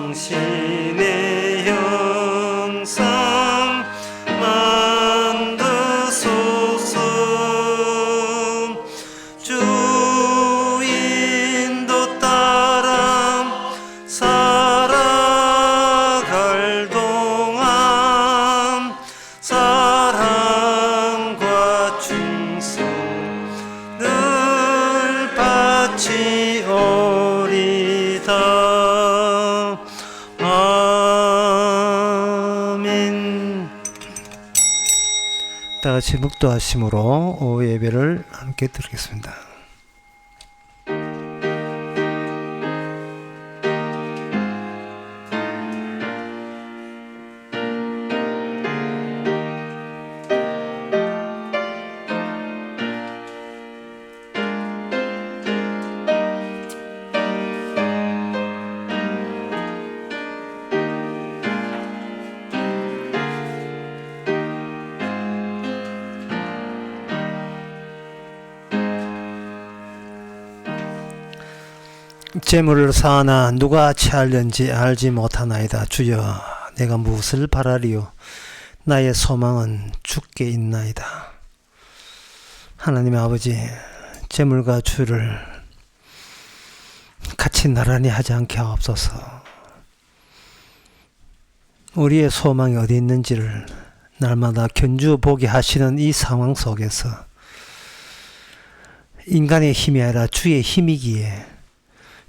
당신의 형상 만드소서. 주 인도 따라 살아갈 동안 사랑과 충성 늘 바치오리다. 아멘. 다 같이 묵도하심으로 예배를 함께 드리겠습니다. 재물을 사하나 누가 취하려는지 알지 못하나이다. 주여, 내가 무엇을 바라리요? 나의 소망은 주께 있나이다. 하나님 아버지, 재물과 주를 같이 나란히 하지 않게 하옵소서. 우리의 소망이 어디 있는지를 날마다 견주보게 하시는 이 상황 속에서 인간의 힘이 아니라 주의 힘이기에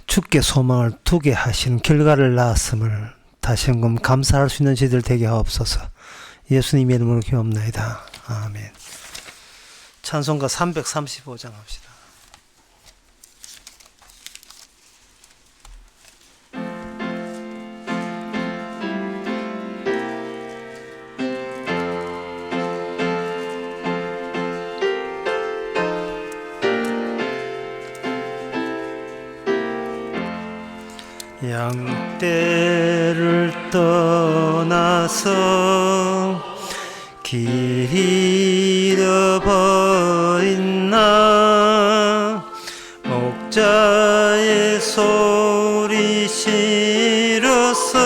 주께 소망을 두게 하신 결과를 낳았음을 다시 한번 감사할 수 있는 저희들 되게 하옵소서. 예수님의 이름으로 기도합나이다. 아멘. 찬송가 335장 합시다. 양떼를 떠나서 길 잃어버린 나, 목자의 소리 싫어서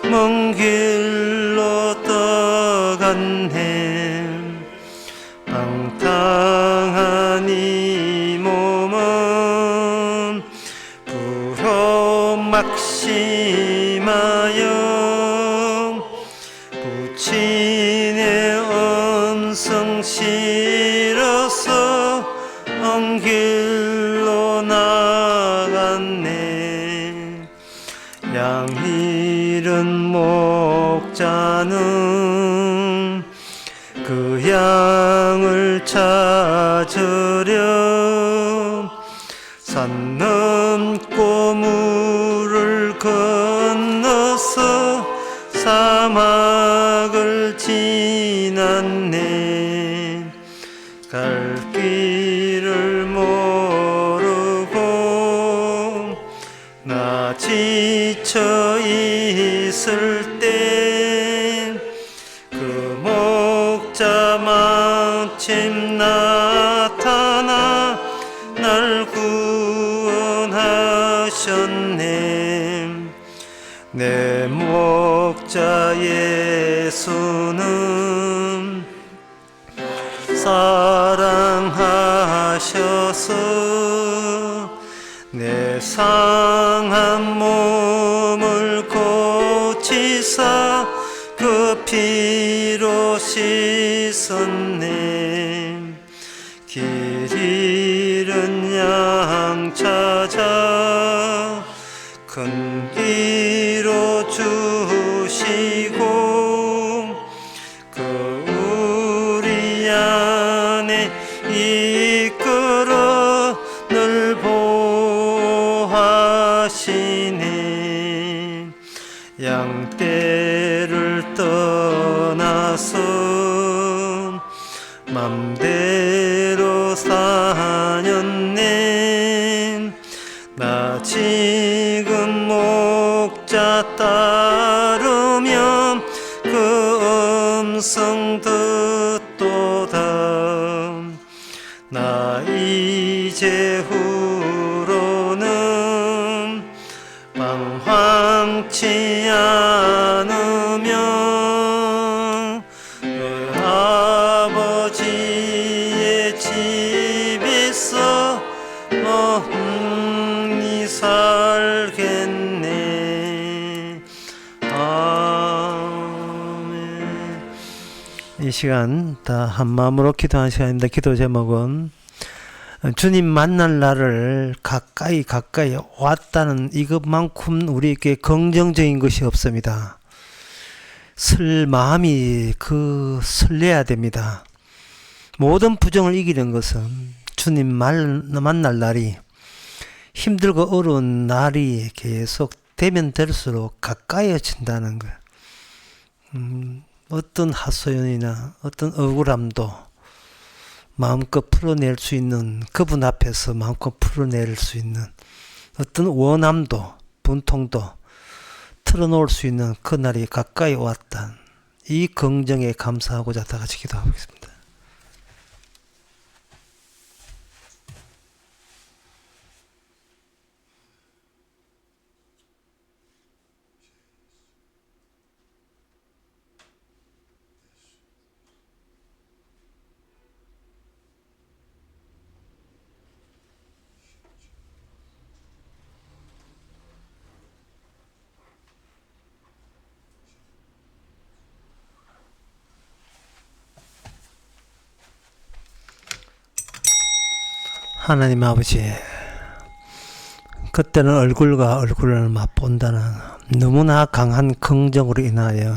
먼 길로 떠갔네. 방탕한 이 몸은 막심하여 부친의 음성 싫어서 먼 길로 나갔네. 양 잃은 목자는 그 양을 찾으려 산 넘고 물을 건너서 사막을 지났네. 갈 길을 모르고 나 지쳐 있을 때 그 목자 마침 나타나 날 구원하셨네. 내 목자 예수는 사랑하셔서 내 상한 몸을 고치사 그 피로 씻었네. 길 잃은 양 찾아 큰 길로 주시고 그 우리 안에 이끌어 늘 보호하시네. 양떼를 떠나서 맘대로 사녔네. 나 지금 목자 따르면 그 음성 듣도다. 나 이제 후로는 방황치 않으며 그 아버지의 집에서 이 살겠네. 아멘. 이 시간 다 한마음으로 기도하는 시간입니다. 기도 제목은 주님 만날 날을 가까이 왔다는 이것만큼 우리에게 긍정적인 것이 없습니다. 마음이 설레야 됩니다. 모든 부정을 이기는 것은 주님 만날 날이 힘들고 어려운 날이 계속 되면 될수록 가까이어진다는 것. 어떤 하소연이나 어떤 억울함도 마음껏 풀어낼 수 있는, 그분 앞에서 마음껏 풀어낼 수 있는 어떤 원함도 분통도 털어놓을 수 있는 그날이 가까이 왔다. 이 긍정에 감사하고자 다 같이 기도하겠습니다. 하나님 아버지, 그때는 얼굴과 얼굴을 맞본다는 너무나 강한 긍정으로 인하여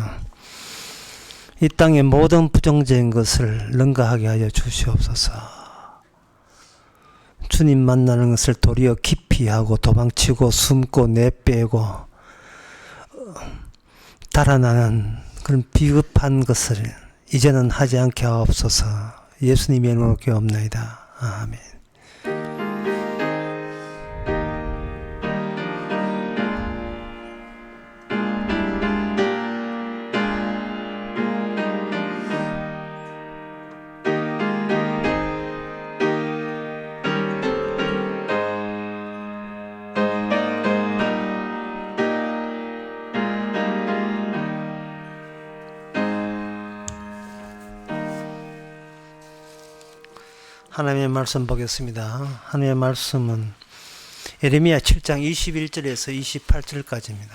이 땅의 모든 부정적인 것을 능가하게 하여 주시옵소서. 주님 만나는 것을 도리어 기피하고 도망치고 숨고 내빼고 달아나는 그런 비겁한 것을 이제는 하지 않게 하옵소서. 예수님의 이름으로 기도합나이다. 아멘. 하나님의 말씀 보겠습니다. 하나님의 말씀은 예레미야 7장 21절에서 28절까지입니다.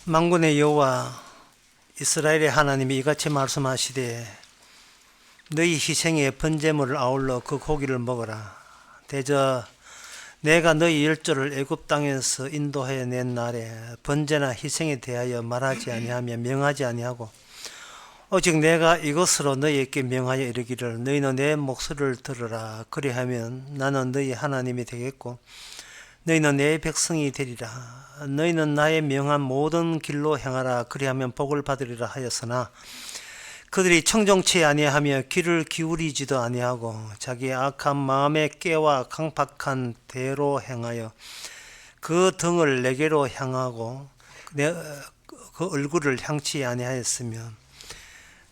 만군의 여호와 이스라엘의 하나님이 이같이 말씀하시되 너희 희생의 번제물을 아울러 그 고기를 먹어라. 대저 내가 너희 열조를 애굽 땅에서 인도해 낸 날에 번제나 희생에 대하여 말하지 아니하며 명하지 아니하고 오직 내가 이것으로 너희에게 명하여 이르기를 너희는 내 목소리를 들으라. 그리하면 나는 너희 하나님이 되겠고 너희는 내 백성이 되리라. 너희는 나의 명한 모든 길로 행하라. 그리하면 복을 받으리라 하였으나 그들이 청종치 아니하며 귀를 기울이지도 아니하고 자기의 악한 마음에 깨와 강팍한 대로 행하여 그 등을 내게로 향하고 그 얼굴을 향치 아니하였으며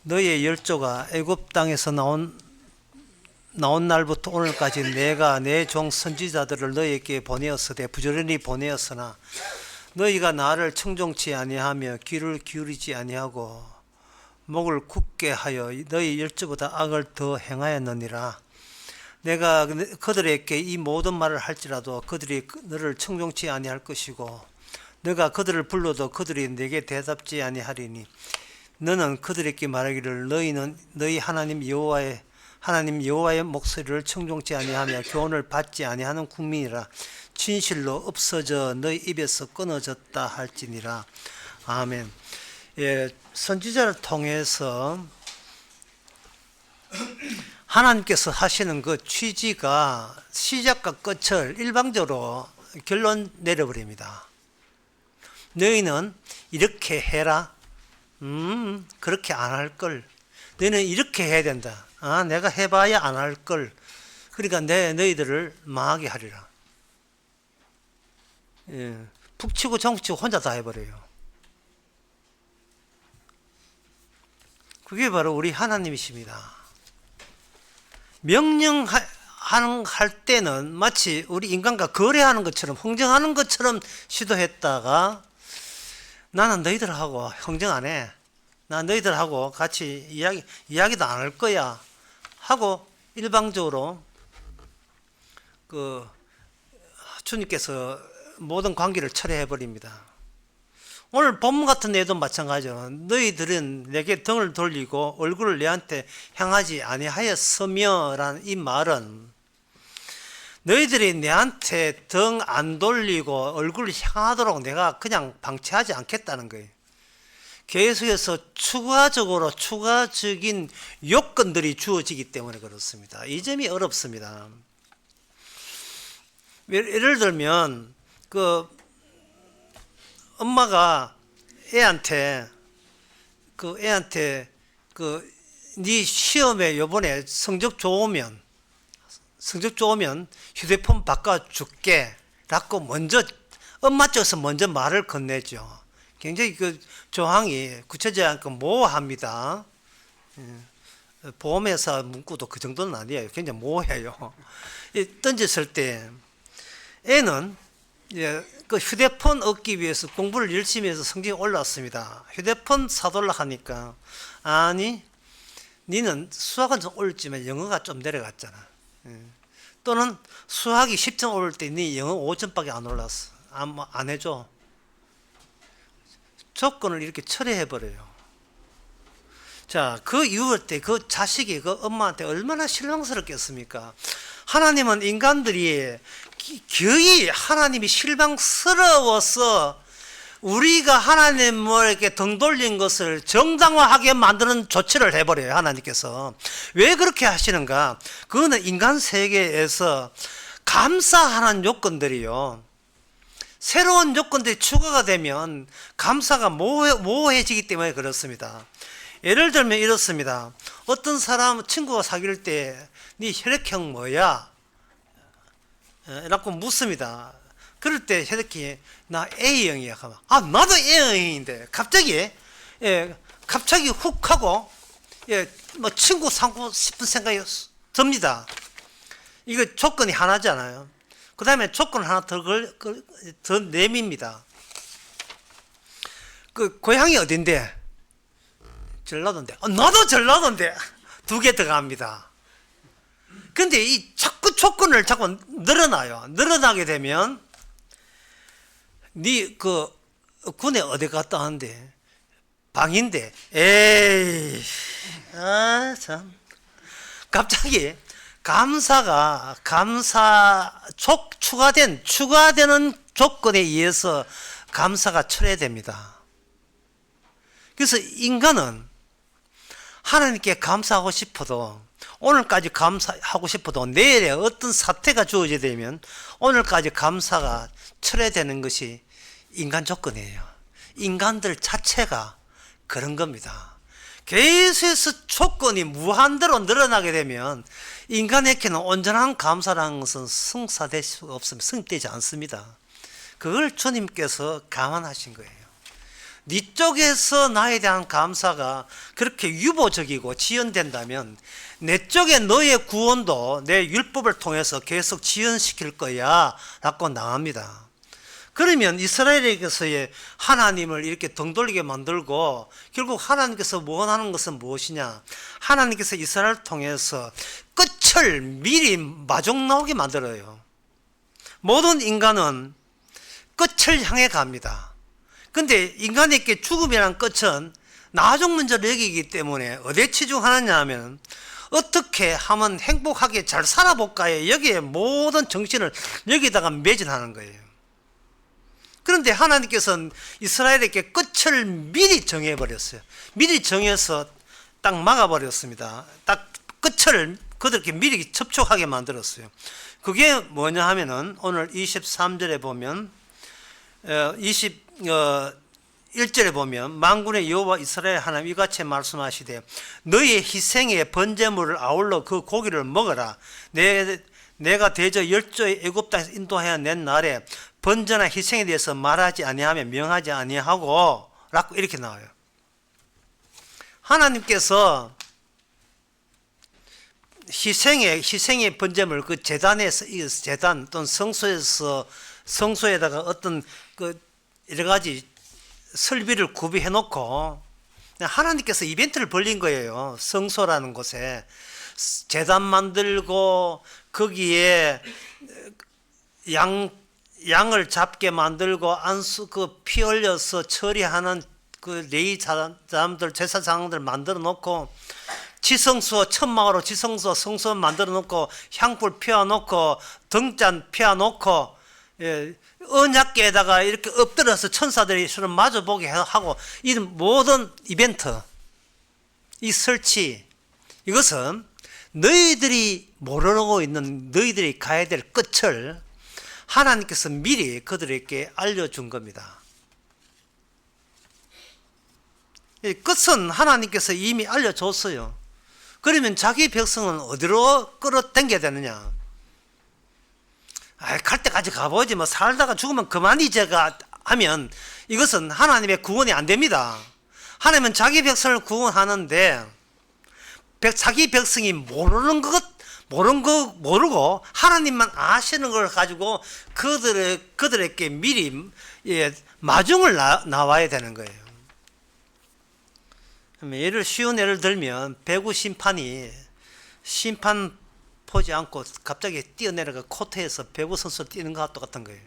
너희의 열조가 애굽 땅에서 나온 날부터 오늘까지 내가 내 종 선지자들을 너희에게 보내었으되 부지런히 보내었으나 너희가 나를 청종치 아니하며 귀를 기울이지 아니하고 목을 굳게 하여 너희 열조보다 악을 더 행하였느니라. 내가 그들에게 이 모든 말을 할지라도 그들이 너를 청종치 아니할 것이고 너가 그들을 불러도 그들이 내게 대답지 아니하리니 너는 그들에게 말하기를 너희는 너희 하나님 여호와의 목소리를 청종치 아니하며 교훈을 받지 아니하는 국민이라. 진실로 없어져 너희 입에서 끊어졌다 할지니라. 아멘. 예, 선지자를 통해서 하나님께서 하시는 그 취지가 시작과 끝을 일방적으로 결론 내려버립니다. 너희는 이렇게 해라. 그렇게 안 할 걸. 너희는 이렇게 해야 된다. 내가 해봐야 안 할 걸. 그러니까 너희들을 망하게 하리라. 예, 푹 치고 정치고 혼자 다 해버려요. 그게 바로 우리 하나님이십니다. 할 때는 마치 우리 인간과 거래하는 것처럼 흥정하는 것처럼 시도했다가 나는 너희들하고 흥정 안 해. 나 너희들하고 같이 이야기도 안 할 거야. 하고 일방적으로 주님께서 모든 관계를 철회해 버립니다. 오늘 본문 같은 내도 마찬가지로 너희들은 내게 등을 돌리고 얼굴을 내한테 향하지 아니하였으며 라는 이 말은 너희들이 내한테 등 안 돌리고 얼굴을 향하도록 내가 그냥 방치하지 않겠다는 거예요. 계속해서 추가적인 요건들이 주어지기 때문에 그렇습니다. 이 점이 어렵습니다. 예를 들면 엄마가 애한테 네 시험에 요번에 성적 좋으면 휴대폰 바꿔줄게 라고 먼저 엄마 쪽에서 먼저 말을 건네죠. 굉장히 조항이 구체적이지 않고 모호합니다. 보험회사 문구도 그 정도는 아니에요. 굉장히 모호해요. 던졌을 때 애는 휴대폰 얻기 위해서 공부를 열심히 해서 성적이 올랐습니다. 휴대폰 사달라 하니까 아니 니는 수학은 좀 올랐지만 영어가 좀 내려갔잖아. 또는 수학이 10점 오를 때 니 영어 5점밖에 안 올랐어. 안 해줘. 조건을 이렇게 철회해버려요. 자, 그 이후에 때 그 자식이 그 엄마한테 얼마나 실망스럽겠습니까? 하나님은 인간들이 거의 하나님이 실망스러워서 우리가 하나님에게 등 돌린 것을 정당화하게 만드는 조치를 해버려요. 하나님께서. 왜 그렇게 하시는가? 그거는 인간 세계에서 감사하는 요건들이요. 새로운 요건들이 추가가 되면 감사가 모호해지기 때문에 그렇습니다. 예를 들면 이렇습니다. 어떤 사람 친구가 사귈 때 네 혈액형 뭐야? 라고 묻습니다. 그럴 때 혈액형이 나 A형이야. 나도 A형인데 갑자기 훅 하고 친구 삼고 싶은 생각이 듭니다. 이거 조건이 하나잖아요. 그 다음에 조건 하나 더 내밉니다. 고향이 어딘데? 전라도인데. 나도 전라도인데. 2개 더 갑니다. 근데 자꾸 조건을 자꾸 늘어나요. 늘어나게 되면 네 군에 어디 갔다 왔는데? 방인데. 에이. 참. 갑자기 추가되는 조건에 의해서 감사가 철회됩니다. 그래서 인간은 하나님께 감사하고 싶어도 오늘까지 감사하고 싶어도 내일에 어떤 사태가 주어지게 되면 오늘까지 감사가 철회되는 것이 인간 조건이에요. 인간들 자체가 그런 겁니다. 계속해서 조건이 무한대로 늘어나게 되면 인간에게는 온전한 감사라는 것은 성사될 수가 없습니다. 성립되지 않습니다. 그걸 주님께서 감안하신 거예요. 네 쪽에서 나에 대한 감사가 그렇게 유보적이고 지연된다면 내 쪽에 너의 구원도 내 율법을 통해서 계속 지연시킬 거야 라고 나옵니다. 그러면 이스라엘에게서의 하나님을 이렇게 등 돌리게 만들고 결국 하나님께서 원하는 것은 무엇이냐? 하나님께서 이스라엘을 통해서 끝을 미리 마중 나오게 만들어요. 모든 인간은 끝을 향해 갑니다. 근데 인간에게 죽음이라는 끝은 나중 문제를 여기기 때문에 어디에 치중하느냐 하면 어떻게 하면 행복하게 잘 살아볼까에 여기에 모든 정신을 여기다가 매진하는 거예요. 그런데 하나님께서는 이스라엘에게 끝을 미리 정해버렸어요. 미리 정해서 딱 막아버렸습니다. 딱 끝을 그들에게 미리 접촉하게 만들었어요. 그게 뭐냐 하면은 오늘 23절에 보면 1절에 보면 만군의 여호와 이스라엘 하나님 이같이 말씀하시되 너희의 희생의 번제물을 아울러 그 고기를 먹어라. 내가 대저 열조의 애굽 땅에서 인도하여 낸 날에 번제나 희생에 대해서 말하지 아니하며 명하지 아니하고 라고 이렇게 나와요. 하나님께서 희생의 번제물 그 제단에서 이 제단 또는 성소에다가 어떤 그 여러 가지 설비를 구비해 놓고 하나님께서 이벤트를 벌린 거예요. 성소라는 곳에 제단 만들고 거기에 양을 잡게 만들고 안수 그 피 흘려서 처리하는 그 레위 사람들 제사장들 만들어 놓고 지성소 천막으로 지성소 성소 만들어 놓고 향불 피워 놓고 등잔 피워 놓고 언약궤에다가 이렇게 엎드려서 천사들이 서로 마주보게 하고 이 모든 이벤트 이 설치 이것은 너희들이 모르고 있는 너희들이 가야 될 끝을 하나님께서 미리 그들에게 알려준 겁니다. 이 끝은 하나님께서 이미 알려줬어요. 그러면 자기 백성은 어디로 끌어당겨야 되느냐? 갈 때까지 가보지 뭐 살다가 죽으면 그만이제가 하면 이것은 하나님의 구원이 안 됩니다. 하나님은 자기 백성을 구원하는데 자기 백성이 모르고 하나님만 아시는 걸 가지고 그들에게 미리 마중을 나와야 되는 거예요. 쉬운 예를 들면 배구 심판이 심판 보지 않고 갑자기 뛰어내려가 코트에서 배구 선수 뛰는 것 같은 거예요.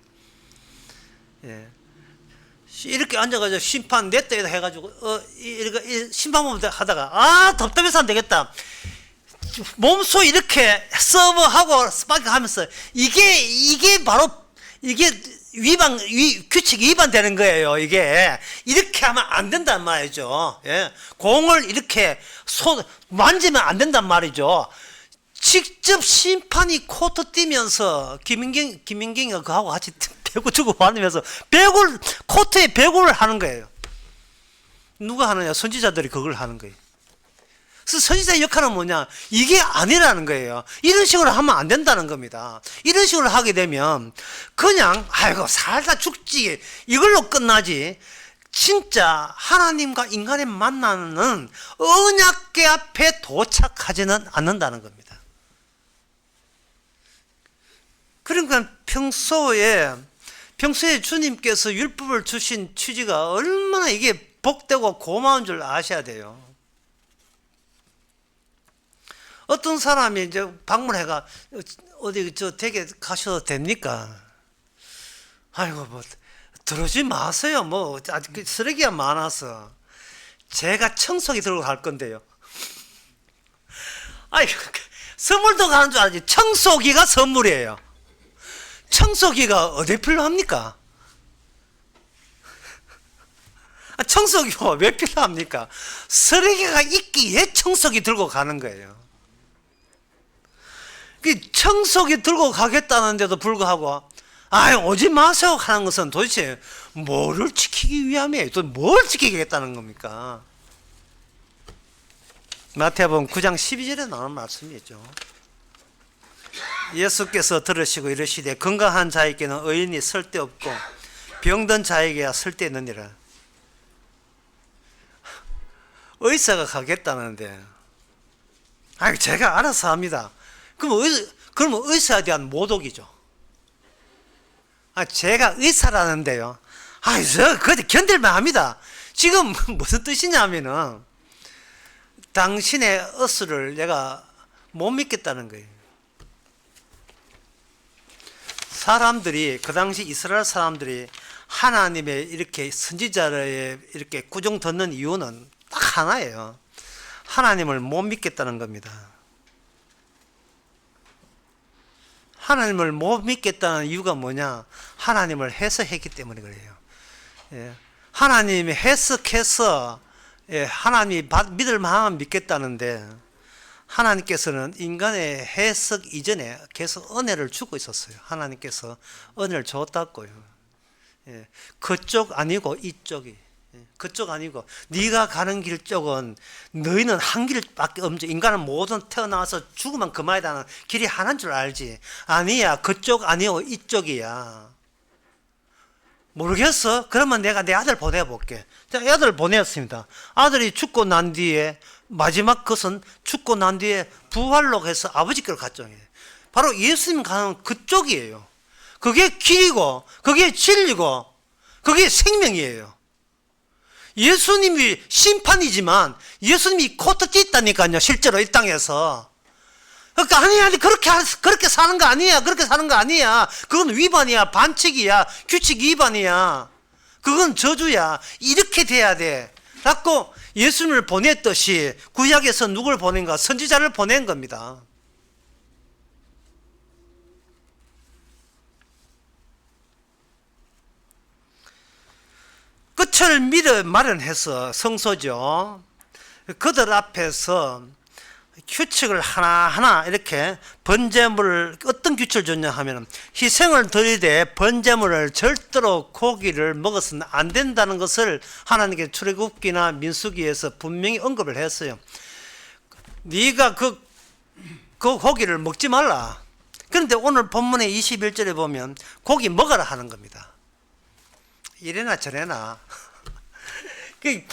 이렇게 앉아가지고 심판 냈다 해가지고 이렇게 심판 보면 하다가 답답해서 안 되겠다. 몸소 이렇게 서브하고 스파킹 하면서 이게 바로 이게 규칙 위반되는 거예요. 이게 이렇게 하면 안 된단 말이죠. 공을 이렇게 만지면 안 된단 말이죠. 직접 심판이 코트 뛰면서 김민경이가 그하고 같이 배구 주고 받으면서 코트에 배구를 하는 거예요. 누가 하느냐? 선지자들이 그걸 하는 거예요. 그래서 선지자의 역할은 뭐냐? 이게 아니라는 거예요. 이런 식으로 하면 안 된다는 겁니다. 이런 식으로 하게 되면 그냥 아이고 살다 죽지 이걸로 끝나지 진짜 하나님과 인간의 만나는 언약궤 앞에 도착하지는 않는다는 겁니다. 그러니까 평소에 주님께서 율법을 주신 취지가 얼마나 이게 복되고 고마운 줄 아셔야 돼요. 어떤 사람이 이제 방문해가 어디 댁에 가셔도 됩니까? 아이고 뭐 들어오지 마세요. 뭐 아직 쓰레기가 많아서 제가 청소기 들고 갈 건데요. 아이고 선물도 가는 줄 알지. 청소기가 선물이에요. 청소기가 어디 필요합니까? 청소기가 왜 필요합니까? 쓰레기가 있기에 청소기 들고 가는 거예요. 청소기 들고 가겠다는데도 불구하고 오지 마세요 하는 것은 도대체 뭐를 지키기 위함이에요? 또 뭘 지키겠다는 겁니까? 마태복음 9장 12절에 나오는 말씀이죠. 예수께서 들으시고 이르시되 건강한 자에게는 의인이 쓸데없고 병든 자에게야 쓸데있느니라. 의사가 가겠다는데 제가 알아서 합니다. 그러면 의사에 대한 모독이죠. 제가 의사라는데요. 그거 견딜만 합니다. 지금 무슨 뜻이냐면은 당신의 의술을 내가 못 믿겠다는 거예요. 그 당시 이스라엘 사람들이 하나님의 이렇게 선지자를 이렇게 꾸중 듣는 이유는 딱 하나예요. 하나님을 못 믿겠다는 겁니다. 하나님을 못 믿겠다는 이유가 뭐냐? 하나님을 해석했기 때문에 그래요. 하나님이 해석해서 하나님이 믿을 만하면 믿겠다는데 하나님께서는 인간의 해석 이전에 계속 은혜를 주고 있었어요. 하나님께서 은혜를 줬다고요. 그쪽 아니고 이쪽이. 그쪽 아니고 네가 가는 길 쪽은 너희는 한 길밖에 없지. 인간은 모든 태어나서 죽으면 그만이라는 길이 하나인 줄 알지. 아니야. 그쪽 아니고 이쪽이야. 모르겠어? 그러면 내가 내 아들 보내볼게. 자, 아들 보냈습니다. 아들이 죽고 난 뒤에 마지막 것은 죽고 난 뒤에 부활로 해서 아버지께로 갔죠. 바로 예수님 가는 그쪽이에요. 그게 길이고 그게 진리고 그게 생명이에요. 예수님이 심판이지만 예수님이 코트 찢다니까요. 실제로 이 땅에서. 그러니까 아니 그렇게 사는 거 아니야. 그렇게 사는 거 아니야. 그건 위반이야. 반칙이야. 규칙 위반이야. 그건 저주야. 이렇게 돼야 돼. 라고 예수님을 보냈듯이 구약에서 누굴 보낸가? 선지자를 보낸 겁니다. 끝을 미리 마련해서 성소죠. 그들 앞에서 규칙을 하나하나 이렇게 번제물을 어떤 규칙을 줬냐 하면 희생을 드리되 번제물을 절대로 고기를 먹어서는 안 된다는 것을 하나님께 출애굽기나 민수기에서 분명히 언급을 했어요. 네가 그 고기를 먹지 말라. 그런데 오늘 본문의 21절에 보면 고기 먹어라 하는 겁니다. 이래나 저래나 고기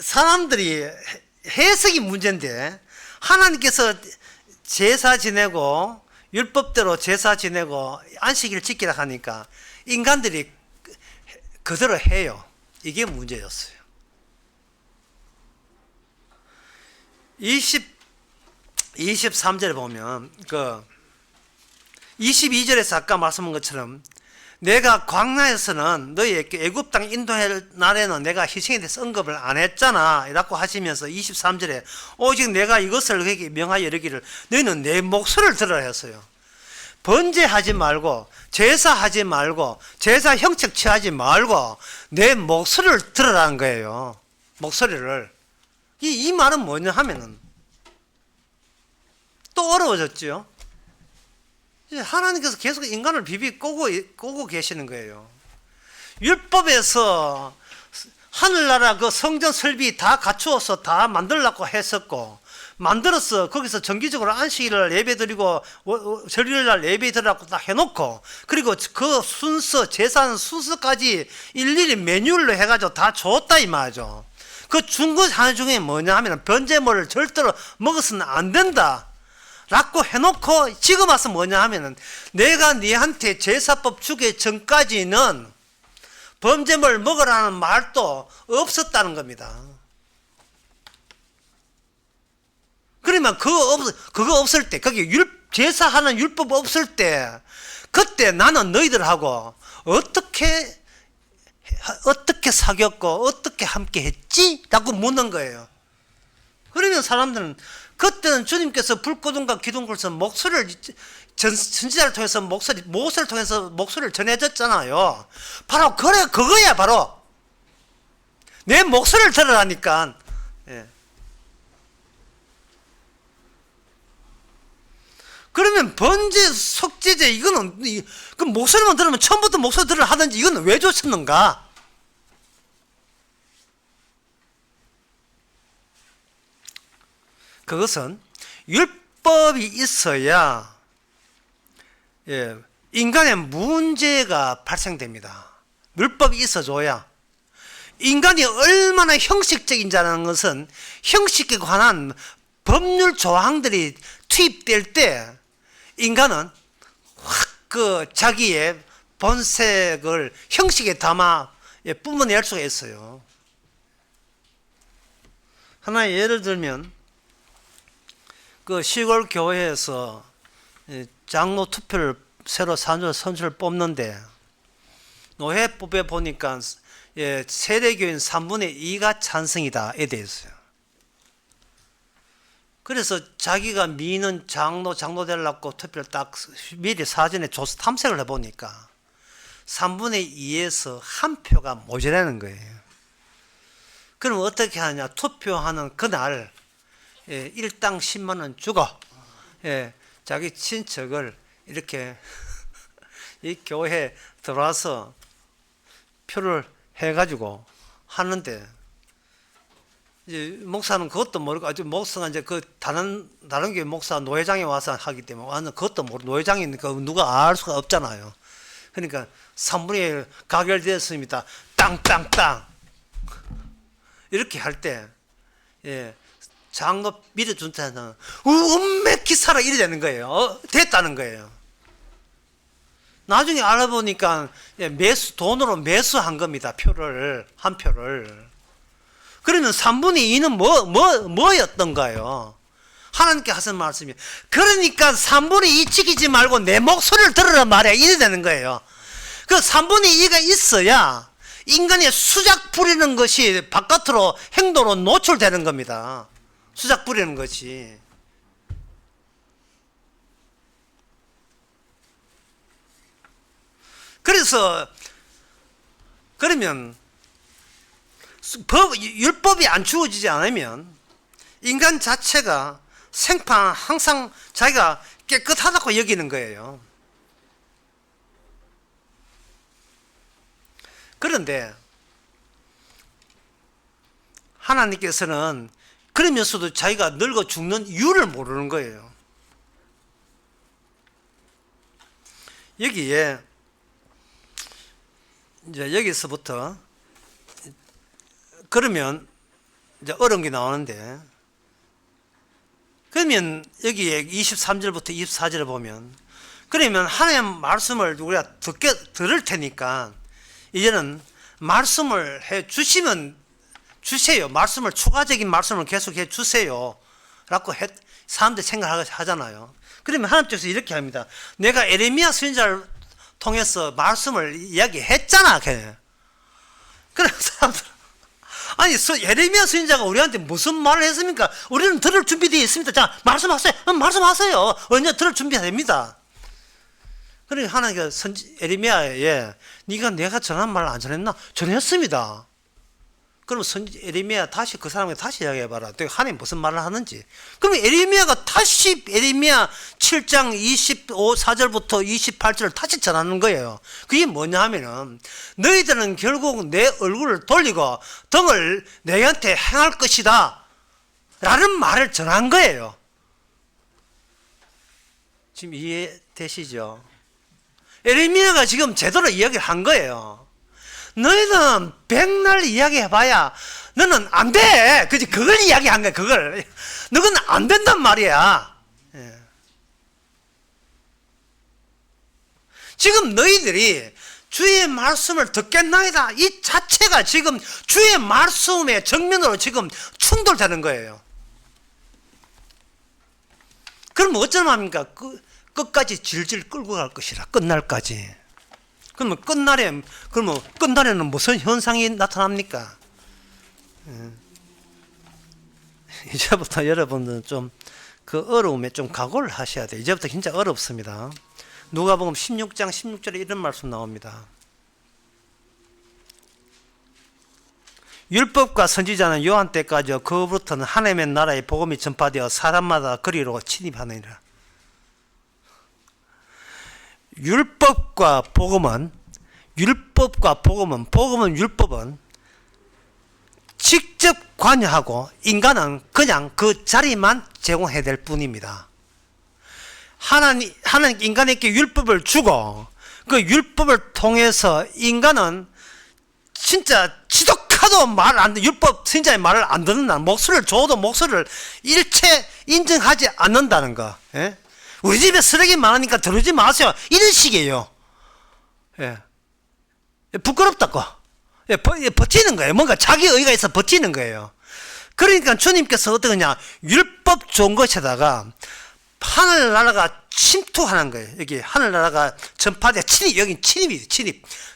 사람들이 해석이 문제인데 하나님께서 제사 지내고 율법대로 제사 지내고 안식일 지키라 하니까 인간들이 그대로 해요. 이게 문제였어요. 23절에 보면 22절에서 아까 말씀한 것처럼 내가 광야에서는 너희에게 애굽 땅 인도할 날에는 내가 희생에 대해서 언급을 안 했잖아 라고 하시면서 23절에 오직 내가 이것을 너희에게 명하여 이르기를 너희는 내 목소리를 들으라 했어요. 번제하지 말고 제사하지 말고 제사 형식 취하지 말고 내 목소리를 들으라는 거예요. 목소리를. 이 말은 뭐냐 하면은 또 어려워졌죠. 하나님께서 계속 인간을 비비 꼬고 계시는 거예요. 율법에서 하늘나라 그 성전 설비 다 갖추어서 다 만들려고 했었고 만들어서 거기서 정기적으로 안식일을 예배드리고 절일날 예배드리라고 다 해놓고 그리고 그 순서 제사하는 순서까지 일일이 매뉴얼로 해가지고 다 줬다 이 말이죠. 그 준 것 하나 중에 뭐냐 하면 번제물을 절대로 먹어서는 안 된다 라고 해놓고 지금 와서 뭐냐 하면은 내가 네한테 제사법 주기 전까지는 번제물 먹으라는 말도 없었다는 겁니다. 그러면 그거 없을 때 거기 제사하는 율법 없을 때 그때 나는 너희들하고 어떻게 사귀었고 어떻게 함께 했지? 라고 묻는 거예요. 그러면 사람들은 그때는 주님께서 불꽃과 기둥굴에서 목소리를 선지자를 통해서 모세를 통해서 목소리를 전해줬잖아요. 바로 그거야 바로 내 목소리를 들으라니까. 예. 그러면 번제 속죄제 이거는 그 목소리만 들으면 처음부터 목소리 들으라 하든지 이거는 왜 줬었는가? 그것은 율법이 있어야 인간의 문제가 발생됩니다. 율법이 있어줘야. 인간이 얼마나 형식적인지라는 것은 형식에 관한 법률 조항들이 투입될 때 인간은 확 자기의 본색을 형식에 담아 뿜어낼 수가 있어요. 하나의 예를 들면 그 시골 교회에서 장로 투표를 새로 선수를 뽑는데 노회법에 보니까 세례교인 3분의 2가 찬성이다에 대해서요. 그래서 자기가 미는 장로 되려고 투표를 딱 미리 사전에 조사 탐색을 해보니까 3분의 2에서 한 표가 모자라는 거예요. 그럼 어떻게 하냐? 투표하는 그날 일당 10만 원 주고 자기 친척을 이렇게 이 교회에 들어와서 표를 해가지고 하는데 이제 목사는 그것도 모르고 아주 목사가 이제 그 다른 교회 목사 노회장이 와서 하기 때문에 와는 그것도 모르고 노회장이니까 누가 알 수가 없잖아요. 그러니까 3분의 1 가결되었습니다. 땅땅땅 이렇게 할 때 장로 믿어준 자는 은맥히 살아 이래 되는 거예요. 됐다는 거예요. 나중에 알아보니까 돈으로 매수한 겁니다. 한 표를. 그러면 3분의 2는 뭐였던가요? 하나님께 하신 말씀이, 그러니까 3분의 2 지키지 말고 내 목소리를 들으라 말이야. 이래 되는 거예요. 그 3분의 2가 있어야 인간의 수작 부리는 것이 바깥으로 행동으로 노출되는 겁니다. 수작 부리는 것이. 그래서 그러면 율법이 안 주어지지 않으면 인간 자체가 생판 항상 자기가 깨끗하다고 여기는 거예요. 그런데 하나님께서는 그러면서도 자기가 늙어 죽는 이유를 모르는 거예요. 여기에 이제 여기서부터 그러면 이제 어려운 게 나오는데, 그러면 여기에 23절부터 24절을 보면, 그러면 하나님 말씀을 우리가 들을 테니까 이제는 말씀을 해 주시면 주세요. 말씀을 추가적인 말씀을 계속 해 주세요. 라고 사람들이 생각하잖아요. 그러면 하나님께서 이렇게 합니다. 내가 에레미야 선지자를 통해서 말씀을 이야기했잖아. 그래서 사람들, 아니 에레미야 선지자가 우리한테 무슨 말을 했습니까? 우리는 들을 준비되어 있습니다. 자, 말씀하세요. 말씀하세요. 언제 들을 준비가 됩니다. 그러니까 하나님께서 에레미야에 네가 내가 전한 말을 안 전했나? 전했습니다. 그럼 에레미야 다시 그 사람에게 다시 이야기해봐라. 하나님 무슨 말을 하는지. 그러면 에레미야가 다시 에레미야 7장 24절부터 28절을 다시 전하는 거예요. 그게 뭐냐 하면은, 너희들은 결국 내 얼굴을 돌리고 등을 내한테 행할 것이다 라는 말을 전한 거예요. 지금 이해되시죠? 에레미야가 지금 제대로 이야기를 한 거예요. 너희는 백날 이야기해봐야 너는 안 돼. 그치? 그걸 이야기한 거야. 그걸. 너는 안 된단 말이야. 예. 지금 너희들이 주의 말씀을 듣겠나이다, 이 자체가 지금 주의 말씀의 정면으로 지금 충돌되는 거예요. 그럼 어쩌면 합니까? 끝까지 질질 끌고 갈 것이라. 끝날까지. 그러면 끝날에는 무슨 현상이 나타납니까? 이제부터 여러분들은 좀 그 어려움에 좀 각오를 하셔야 돼요. 이제부터 진짜 어렵습니다. 누가복음 16장 16절에 이런 말씀 나옵니다. 율법과 선지자는 요한 때까지 그로부터는 하나님의 나라의 복음이 전파되어 사람마다 거리로 침입하느니라. 율법과 복음은 직접 관여하고 인간은 그냥 그 자리만 제공해야 될 뿐입니다. 하나님 인간에게 율법을 주고 그 율법을 통해서 인간은 진짜 지독하도 말 안 듣는, 율법 선지자의 말을 안 듣는다. 목소리를 줘도 목소리를 일체 인정하지 않는다는 거. 예? 우리 집에 쓰레기 많으니까 들어오지 마세요. 이런 식이에요. 예. 부끄럽다고. 예, 버티는 거예요. 뭔가 자기 의가 있어 버티는 거예요. 그러니까 주님께서 어떠냐, 율법 좋은 것에다가 하늘나라가 침투하는 거예요. 여기 하늘나라가 전파돼 여기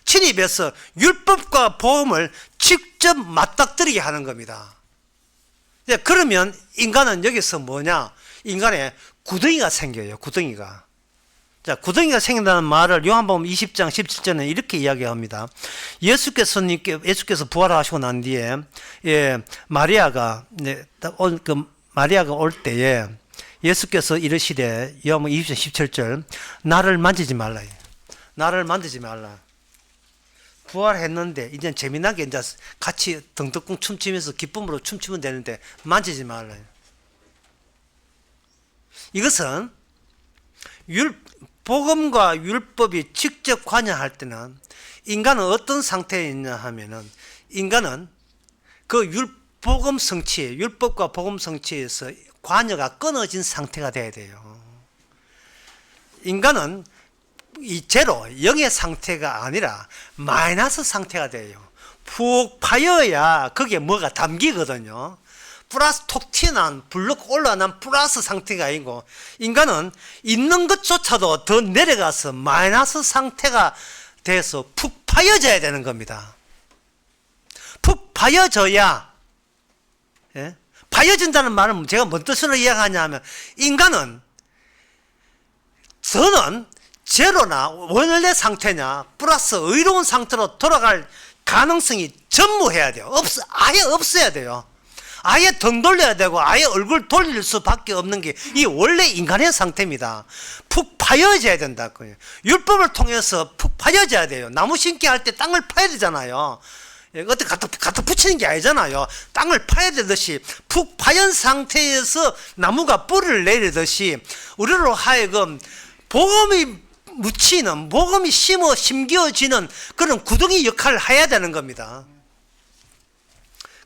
침입해서 율법과 복음을 직접 맞닥뜨리게 하는 겁니다. 그러면 인간은 여기서 뭐냐, 인간의 구덩이가 생겨요. 구덩이가. 자, 구덩이가 생긴다는 말을 요한복음 20장 17절에 이렇게 이야기합니다. 예수께서 부활하시고 난 뒤에, 마리아가 올 때에 예수께서 이르시되, 요한복음 20장 17절, 나를 만지지 말라. 나를 만지지 말라. 부활했는데 이제 재미나게 이제 같이 덩덕궁 춤추면서 기쁨으로 춤추면 되는데 만지지 말라. 이것은 복음과 율법이 직접 관여할 때는 인간은 어떤 상태에 있냐 하면은, 인간은 그 복음 성취, 율법과 복음 성취에서 관여가 끊어진 상태가 돼야 돼요. 인간은 이 제로, 0의 상태가 아니라 마이너스 상태가 돼요. 푹 파여야 거기에 뭐가 담기거든요. 플러스 톡 튀어나온 불룩 올라난 플러스 상태가 아니고, 인간은 있는 것조차도 더 내려가서 마이너스 상태가 돼서 푹 파여져야 되는 겁니다. 푹 파여져야, 예? 파여진다는 말은 제가 뭔 뜻으로 이야기하냐 하면, 인간은 저는 제로나 원래 상태냐 플러스 의로운 상태로 돌아갈 가능성이 전무해야 돼요. 아예 없어야 돼요. 아예 등 돌려야 되고 아예 얼굴 돌릴 수밖에 없는 게 이 원래 인간의 상태입니다. 푹 파여져야 된다고요. 율법을 통해서 푹 파여져야 돼요. 나무 심기 할 때 땅을 파야 되잖아요. 어떻게 갖다 붙이는 게 아니잖아요. 땅을 파야 되듯이 푹 파연 상태에서 나무가 뿌리를 내리듯이 우리로 하여금 복음이 묻히는, 복음이 심겨지는 그런 구덩이 역할을 해야 되는 겁니다.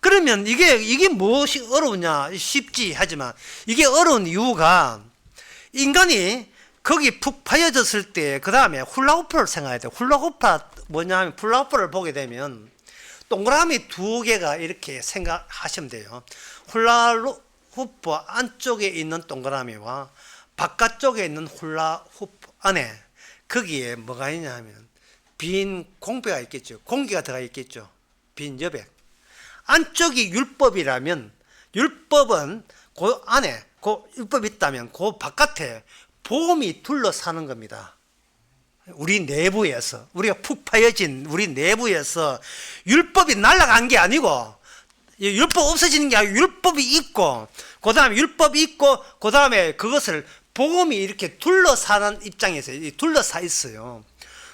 그러면 이게 무엇이 어려우냐? 쉽지 하지만 이게 어려운 이유가, 인간이 거기 푹 파여졌을 때 그 다음에 훌라후프를 생각해야 돼요. 훌라후프가 뭐냐 하면, 훌라후프를 보게 되면 동그라미 두 개가 이렇게 생각하시면 돼요. 훌라후프 안쪽에 있는 동그라미와 바깥쪽에 있는 훌라후프 안에, 거기에 뭐가 있냐 하면 빈 공배가 있겠죠. 공기가 들어가 있겠죠. 빈 여백. 안쪽이 율법이라면, 율법은 그 안에, 그 율법이 있다면 그 바깥에 복음이 둘러사는 겁니다. 우리 내부에서, 우리가 푹 파여진 우리 내부에서 율법이 날아간 게 아니고, 율법 없어지는 게 아니고 율법이 있고, 그 다음에 율법이 있고, 그 다음에 그것을 복음이 이렇게 둘러사는 입장에서 둘러사 있어요.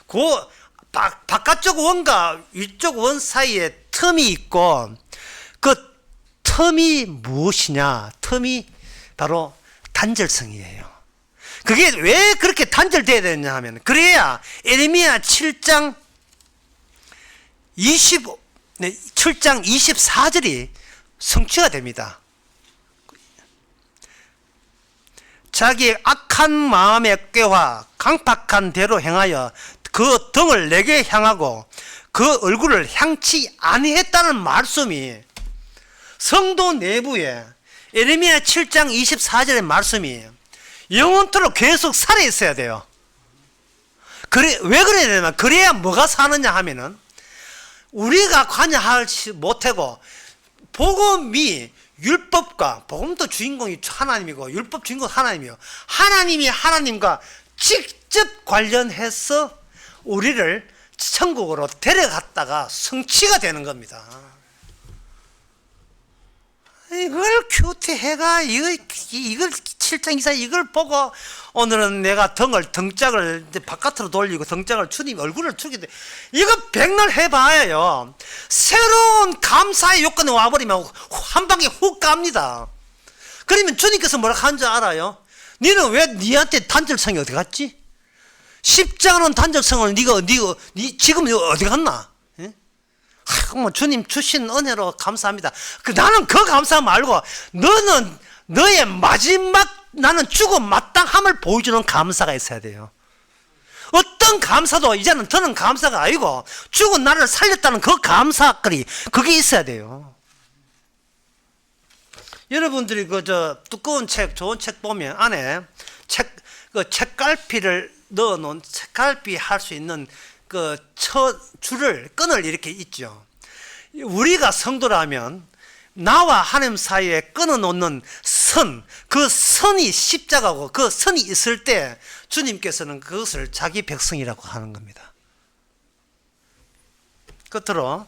그 바깥쪽 원과 위쪽 원 사이에 틈이 있고, 그 틈이 무엇이냐? 틈이 바로 단절성이에요. 그게 왜 그렇게 단절돼야 되느냐 하면, 그래야 에레미야 7장 24절이 성취가 됩니다. 자기의 악한 마음의 꾀와 강팍한 대로 행하여 그 등을 내게 향하고 그 얼굴을 향치 아니했다는 말씀이 성도 내부에 에레미야 7장 24절의 말씀이 영원토록 계속 살아 있어야 돼요. 왜 그래야 되냐면, 그래야 뭐가 사느냐 하면은, 우리가 관여하지 못하고 복음이, 율법과, 복음도 주인공이 하나님이고 율법 주인공 하나님이요, 하나님이 하나님과 직접 관련해서 우리를 천국으로 데려갔다가 성취가 되는 겁니다. 이걸 큐티해가 이걸 7장 이사 이걸 보고 오늘은 내가 등짝을 바깥으로 돌리고 등짝을 주님 얼굴을 죽이되, 이거 백날 해봐야요. 새로운 감사의 요건이 와버리면 한 방에 훅 갑니다. 그러면 주님께서 뭐라 하는 줄 알아요? 너는 왜 니한테 단절성이 어디 갔지? 십자가는 단절성을 니 지금 어디 갔나? 뭐 주님 주신 은혜로 감사합니다. 나는 그 감사 말고, 너는 너의 마지막, 나는 죽음 마땅함을 보여주는 감사가 있어야 돼요. 어떤 감사도 이제는 저는 감사가 아니고 죽은 나를 살렸다는 그 감사거리, 그게 있어야 돼요. 여러분들이 두꺼운 책, 좋은 책 보면 안에 책갈피를 넣어놓은, 책갈피 할 수 있는 끈을 이렇게 있죠. 우리가 성도라면 나와 하나님 사이에 끊어놓는 선, 그 선이 십자가고, 그 선이 있을 때 주님께서는 그것을 자기 백성이라고 하는 겁니다. 끝으로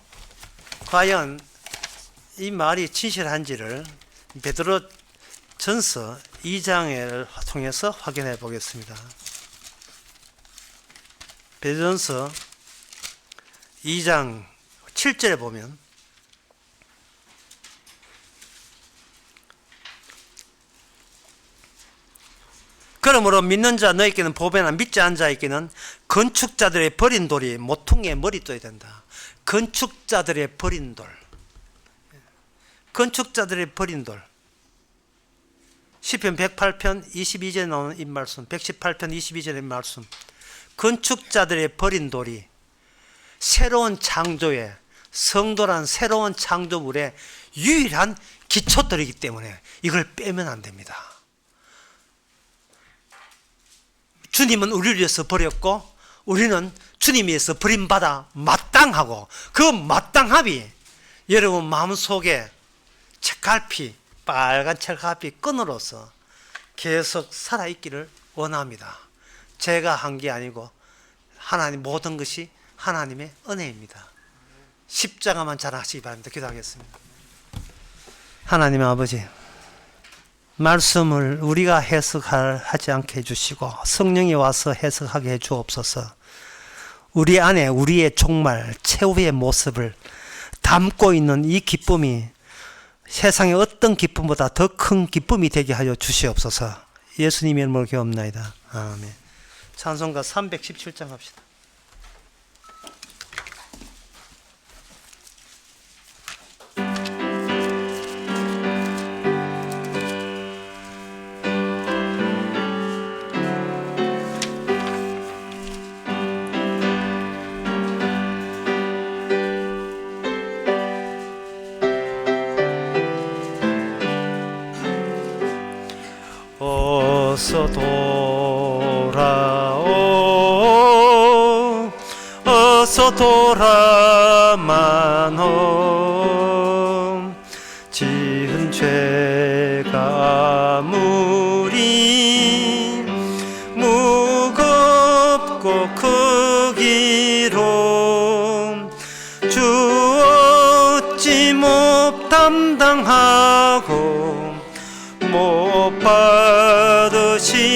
과연 이 말이 진실한지를 베드로 전서 2장을 통해서 확인해 보겠습니다. 베드로전서 2장 7절에 보면, 그러므로 믿는 자 너희께는 보배나 믿지 않은 자에게는 건축자들의 버린 돌이 모퉁이의 머릿돌이 된다. 건축자들의 버린 돌. 건축자들의 버린 돌. 시편 108편 22절에 나오는 이 말씀, 118편 22절의 말씀. 건축자들의 버린 돌이 새로운 창조의, 성도란 새로운 창조물의 유일한 기초돌이기 때문에 이걸 빼면 안 됩니다. 주님은 우리를 위해서 버렸고 우리는 주님 위해서 버림받아 마땅하고, 그 마땅함이 여러분 마음속에 책갈피, 빨간 책갈피 끈으로서 계속 살아있기를 원합니다. 제가 한 게 아니고 하나님, 모든 것이 하나님의 은혜입니다. 십자가만 자랑하시기 바랍니다. 기도하겠습니다. 하나님 아버지, 말씀을 우리가 해석하지 않게 해주시고 성령이 와서 해석하게 해주옵소서. 우리 안에 우리의 종말, 최후의 모습을 담고 있는 이 기쁨이 세상의 어떤 기쁨보다 더 큰 기쁨이 되게 하여 주시옵소서. 예수님의 이름으로 기도합나이다. 아멘. 찬송가 317장 합시다. 어서 돌아오, 어서 돌아마노. 지은 죄가 아무리 무겁고 크기로 주 어찌 못 담당하고 못 받으시리요.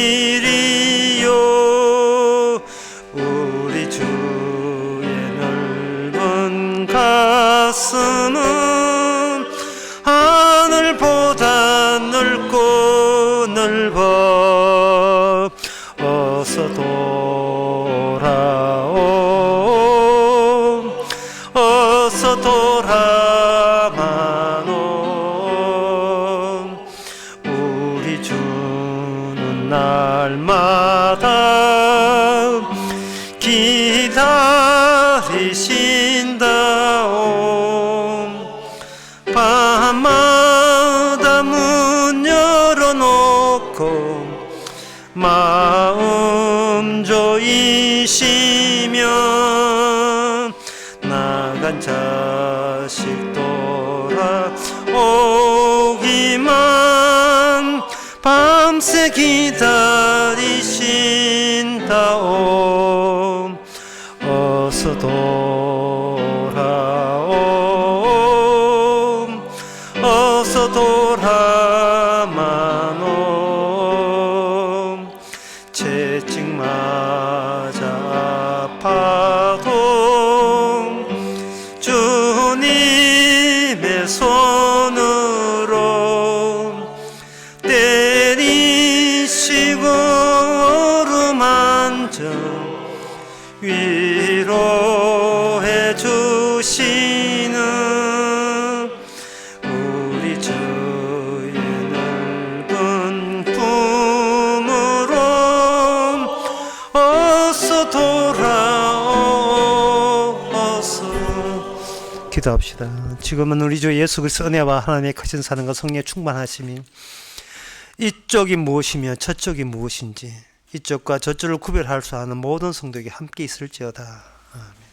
우리 주의 넓은 가슴은 하늘보다 넓고 넓어. 어서 돌아오, 어서 돌아마노. 우리 주는 날마다 기다리신다오. 밤마다 문 열어놓고 마음 조이시면 나간 자식 돌아오기만 밤새 기다리신다오. 어서 돌아오, 어서 돌아마노. 채찍 맞아 아파도 주님의 손으로 때리시고 어루만져 위로해 주시는 우리 주의 넓은 품으로 어서 돌아오, 어서. 기도합시다. 지금은 우리 주 예수 그리스도 은혜와 하나님의 크신 사랑과 성령의 충만하심이 이쪽이 무엇이며 저쪽이 무엇인지, 이쪽과 저쪽을 구별할 수 없는 모든 성도에게 함께 있을지어다. 아멘.